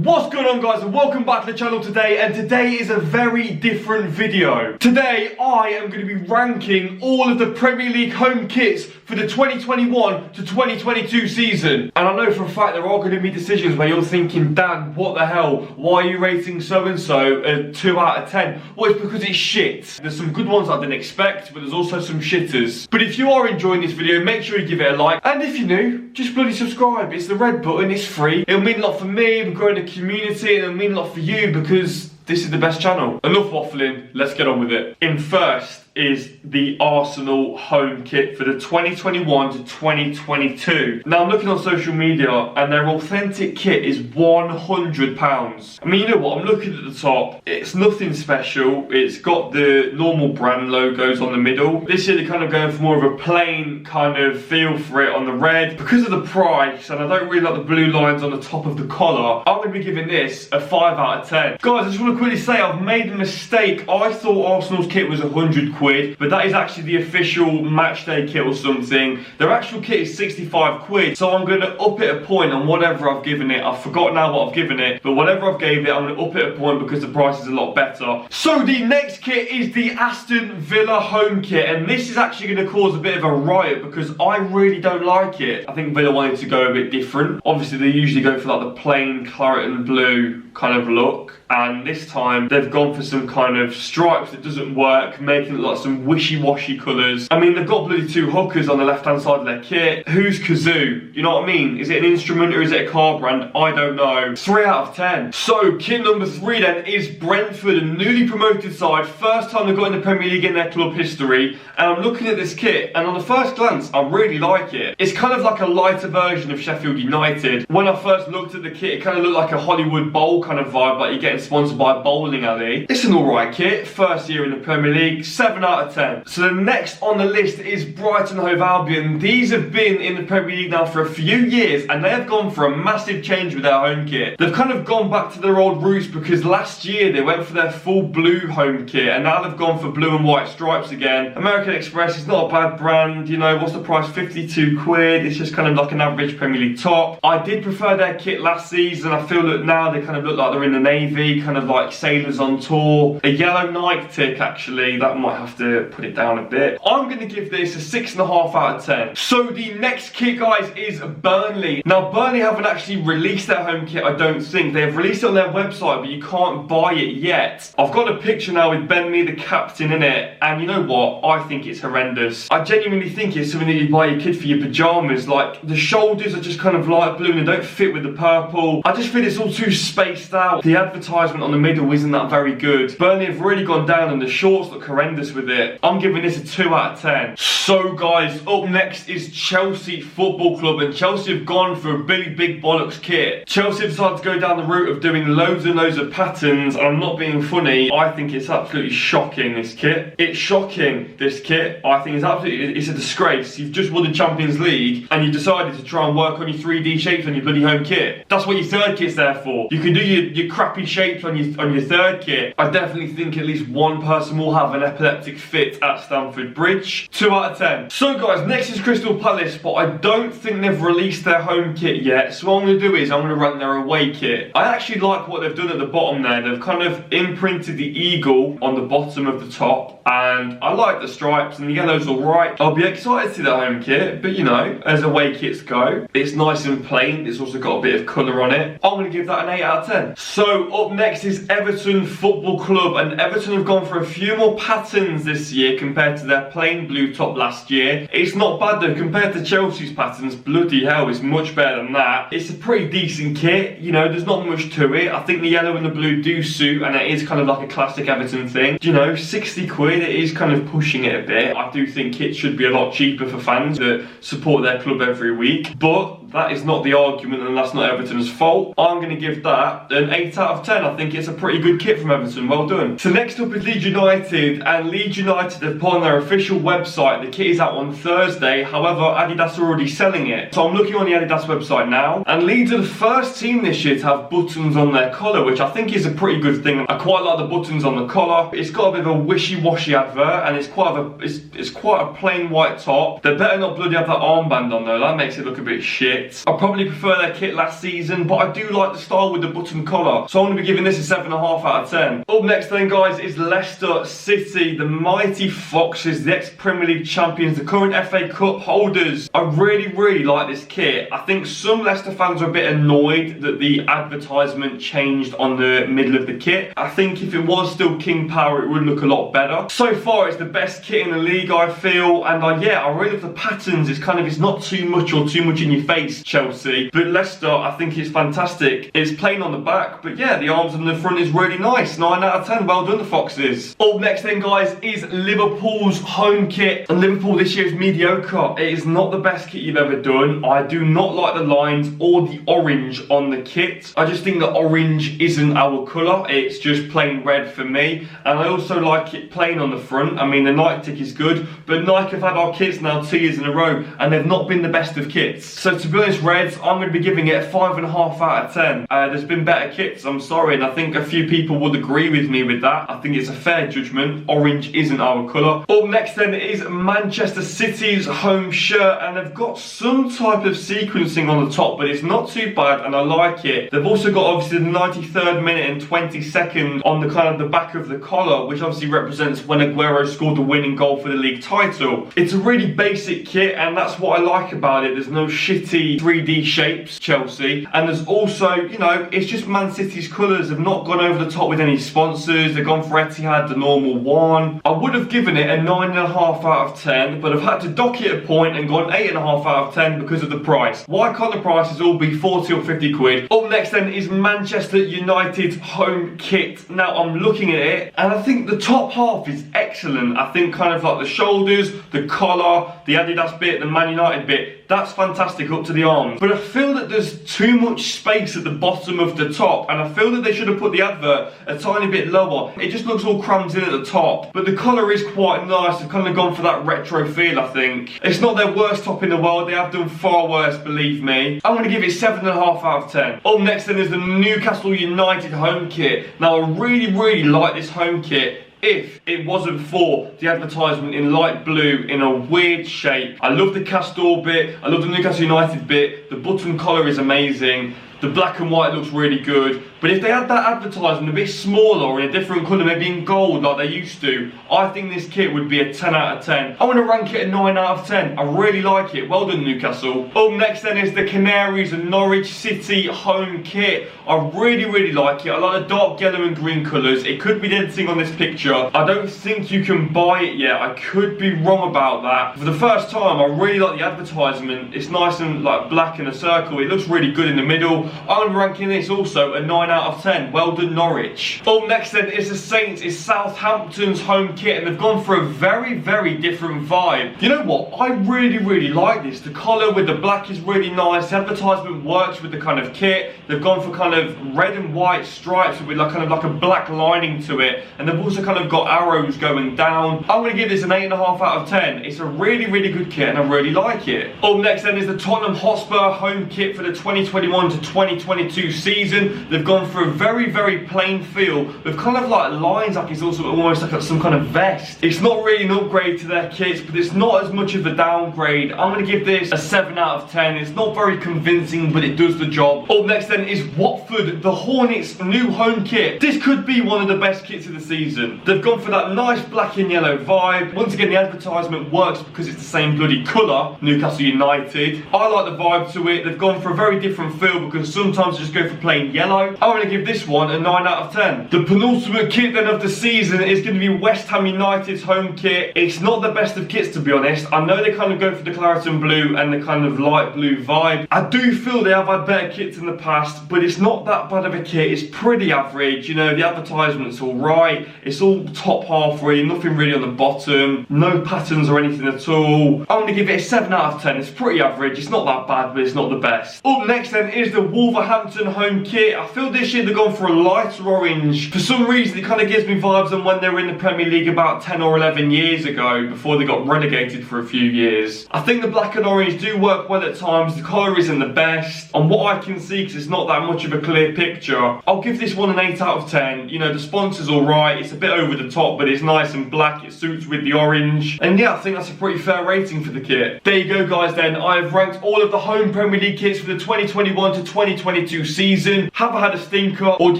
What's going on, guys, and welcome back to the channel today. And today is a very different video. Today I am going to be ranking all of the Premier League home kits for the 2021 to 2022 season. And I know for a fact there are going to be decisions where you're thinking, Dan, what the hell, why are you rating so and so a 2 out of 10? Well, it's because it's shit. There's some good ones I didn't expect, but there's also some shitters. But if you are enjoying this video, make sure you give it a like, and if you're new, just bloody subscribe. It's the red button, it's free. It'll mean a lot for me, we're growing a community, and it'll mean a lot for you because this is the best channel. Enough waffling, let's get on with it. In first is the Arsenal home kit for the 2021 to 2022. Now I'm looking on social media and their authentic kit is £100. I mean, you know what, I'm looking at the top, it's nothing special, it's got the normal brand logos on the middle. This year they're kind of going for more of a plain kind of feel for it on the red. Because of the price, and I don't really like the blue lines on the top of the collar, I'm going to be giving this a 5 out of 10. Guys, I just want to quickly say I've made a mistake. I thought Arsenal's kit was £100, but that is actually the official match day kit or something. Their actual kit is £65, so I'm going to up it a point on whatever I've given it. I've forgotten now what I've given it, but whatever I've gave it, I'm going to up it a point because the price is a lot better. So the next kit is the Aston Villa home kit, and this is actually going to cause a bit of a riot because I really don't like it. I think Villa wanted to go a bit different. Obviously they usually go for like the plain claret and blue kind of look, and this time they've gone for some kind of stripes that doesn't work, making it like some wishy-washy colours. I mean, they've got bloody two hookers on the left-hand side of their kit. Who's Kazoo? You know what I mean? Is it an instrument or is it a car brand? I don't know. 3 out of 10. So, kit number 3 then is Brentford, a newly promoted side. First time they've got in the Premier League in their club history. And I'm looking at this kit, and on the first glance, I really like it. It's kind of like a lighter version of Sheffield United. When I first looked at the kit, it kind of looked like a Hollywood Bowl kind of vibe, like you're getting sponsored by a bowling alley. It's an alright kit. First year in the Premier League, 7 out of 10. So the next on the list is Brighton Hove Albion. These have been in the Premier League now for a few years, and they have gone for a massive change with their home kit. They've kind of gone back to their old roots because last year they went for their full blue home kit, and now they've gone for blue and white stripes again. American Express is not a bad brand, you know, what's the price? £52. It's just kind of like an average Premier League top. I did prefer their kit last season. I feel that now they kind of look like they're in the Navy, kind of like sailors on tour. A yellow Nike tick, actually, that might have to put it down a bit. I'm going to give this a 6.5 out of 10. So the next kit, guys, is Burnley. Now Burnley haven't actually released their home kit, I don't think. They've released it on their website, but you can't buy it yet. I've got a picture now with Ben Mee, the captain, in it, and you know what? I think it's horrendous. I genuinely think it's something that you buy your kid for your pyjamas. Like, the shoulders are just kind of light blue and they don't fit with the purple. I just feel it's all too spaced out. The advertisement on the middle isn't that very good. Burnley have really gone down and the shorts look horrendous with it. I'm giving this a 2 out of 10. So guys, up next is Chelsea Football Club, and Chelsea have gone for a big bollocks kit. Chelsea have decided to go down the route of doing loads and loads of patterns, and I'm not being funny, I think it's absolutely shocking, this kit. It's shocking, this kit. I think it's a disgrace. You've just won the Champions League and you decided to try and work on your 3D shapes on your bloody home kit. That's what your third kit's there for. You can do your crappy shapes on your third kit. I definitely think at least one person will have an epileptic fit at Stamford Bridge. 2 out of 10. So guys, next is Crystal Palace, but I don't think they've released their home kit yet. So what I'm going to do is I'm going to rank their away kit. I actually like what they've done at the bottom there. They've kind of imprinted the eagle on the bottom of the top, and I like the stripes, and the yellow's alright. I'll be excited to see their home kit, but you know, as away kits go, it's nice and plain. It's also got a bit of colour on it. I'm going to give that an 8 out of 10. So up next is Everton Football Club, and Everton have gone for a few more patterns this year compared to their plain blue top last year. It's not bad though, compared to Chelsea's patterns, bloody hell, it's much better than that. It's a pretty decent kit, you know, there's not much to it. I think the yellow and the blue do suit, and it is kind of like a classic Everton thing. You know, £60, it is kind of pushing it a bit. I do think kits should be a lot cheaper for fans that support their club every week, but that is not the argument, and that's not Everton's fault. I'm going to give that an 8 out of 10. I think it's a pretty good kit from Everton. Well done. So next up is Leeds United, and Leeds United have put on their official website. The kit is out on Thursday. However, Adidas are already selling it. So I'm looking on the Adidas website now, and Leeds are the first team this year to have buttons on their collar, which I think is a pretty good thing. I quite like the buttons on the collar. It's got a bit of a wishy-washy advert, and it's quite a plain white top. They better not bloody have that armband on though. That makes it look a bit shit. kit. I probably prefer their kit last season, but I do like the style with the button collar, so I'm going to be giving this a 7.5 out of 10. Up next then, guys, is Leicester City, the mighty Foxes, the ex-Premier League champions, the current FA Cup holders. I really like this kit. I think some Leicester fans are a bit annoyed that the advertisement changed on the middle of the kit. I think if it was still King Power, it would look a lot better. So far, it's the best kit in the league, I feel, and yeah, I really love the patterns. It's not too much or too much in your face, Chelsea, but Leicester, I think it's fantastic. It's plain on the back, but yeah, the arms on the front is really nice. 9 out of 10, well done the Foxes. Up next then, guys, is Liverpool's home kit, and Liverpool this year is mediocre. It is not the best kit you've ever done. I do not like the lines or the orange on the kit. I just think the orange isn't our colour. It's just plain red for me, and I also like it plain on the front. I mean, the Nike tick is good, but Nike have had our kits now 2 years in a row, and they've not been the best of kits. So to be honest, Reds, I'm going to be giving it a 5.5 out of 10. There's been better kits, I'm sorry, and I think a few people would agree with me with that. I think it's a fair judgment. Orange isn't our colour. Up next then is Manchester City's home shirt, and they've got some type of sequencing on the top, but it's not too bad, and I like it. They've also got obviously the 93rd minute and 22nd on the kind of the back of the collar, which obviously represents when Aguero scored the winning goal for the league title. It's a really basic kit, and that's what I like about it. There's no shitty 3D shapes, Chelsea, and there's also, you know, it's just Man City's colours. They've not gone over the top with any sponsors. They've gone for Etihad, the normal one. I would have given it a 9.5 out of 10, but I've had to dock it a point and gone 8.5 out of 10 because of the price. Why can't the prices all be 40 or 50 quid? Up next then is Manchester United's home kit. Now I'm looking at it, and I think the top half is excellent. I think kind of like the shoulders, the collar, the Adidas bit, the Man United bit, that's fantastic up to the arms. But I feel that there's too much space at the bottom of the top, and I feel that they should have put the advert a tiny bit lower. It just looks all crammed in at the top. But the colour is quite nice. They've kind of gone for that retro feel, I think. It's not their worst top in the world. They have done far worse, believe me. I'm going to give it 7.5 out of 10. Up next then is the Newcastle United home kit. Now I really like this home kit if it wasn't for the advertisement in light blue in a weird shape. I love the Castor bit, I love the Newcastle United bit, the button collar is amazing, the black and white looks really good, but if they had that advertisement a bit smaller or in a different colour, maybe in gold like they used to, I think this kit would be a 10 out of 10. I'm going to rank it a 9 out of 10. I really like it. Well done, Newcastle. Up next then is the Canaries and Norwich City home kit. I really like it. I like the dark yellow and green colours. It could be anything on this picture. I don't think you can buy it yet. I could be wrong about that. For the first time, I really like the advertisement. It's nice and like black in a circle. It looks really good in the middle. I'm ranking this also a 9 out of 10. Well done, Norwich. Up next then is the Saints. It's Southampton's home kit, and they've gone for a very different vibe. You know what? I really like this. The collar with the black is really nice. The advertisement works with the kind of kit. They've gone for kind of red and white stripes with like kind of like a black lining to it, and they've also kind of got arrows going down. I'm going to give this an 8.5 out of 10. It's a really good kit, and I really like it. Up next then is the Tottenham Hotspur home kit for the 2021 to 2022 season. They've gone for a very plain feel with kind of like lines, like it's also almost like some kind of vest. It's not really an upgrade to their kits, but it's not as much of a downgrade. I'm going to give this a 7 out of 10. It's not very convincing, but it does the job. Up next then is Watford, the Hornets new home kit. This could be one of the best kits of the season. They've gone for that nice black and yellow vibe. Once again, the advertisement works because it's the same bloody colour, Newcastle United. I like the vibe to it. They've gone for a very different feel because sometimes they just go for plain yellow. I'm going to give this one a 9 out of 10. The penultimate kit then of the season is going to be West Ham United's home kit. It's not the best of kits, to be honest. I know they kind of go for the claret and blue and the kind of light blue vibe. I do feel they have had better kits in the past, but it's not that bad of a kit. It's pretty average. You know, the advertisement's alright. It's all top half really, nothing really on the bottom. No patterns or anything at all. I'm going to give it a 7 out of 10. It's pretty average. It's not that bad, but it's not the best. Up next then is the Wolverhampton home kit. I feel this year they've gone for a lighter orange. For some reason, it kind of gives me vibes on when they were in the Premier League about 10 or 11 years ago, before they got relegated for a few years. I think the black and orange do work well at times. The colour isn't the best. On what I can see, because it's not that much of a clear picture, I'll give this one an 8 out of 10. You know, the sponsor's alright. It's a bit over the top, but it's nice and black. It suits with the orange. And yeah, I think that's a pretty fair rating for the kit. There you go, guys, then. I've ranked all of the home Premier League kits for the 2021 to 2022 season. Have I had a stinker, or do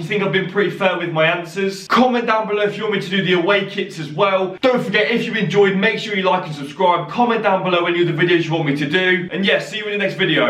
you think I've been pretty fair with my answers? Comment down below if you want me to do the away kits as well. Don't forget, if you enjoyed, make sure you like and subscribe. Comment down below any other videos you want me to do. And yeah, see you in the next video.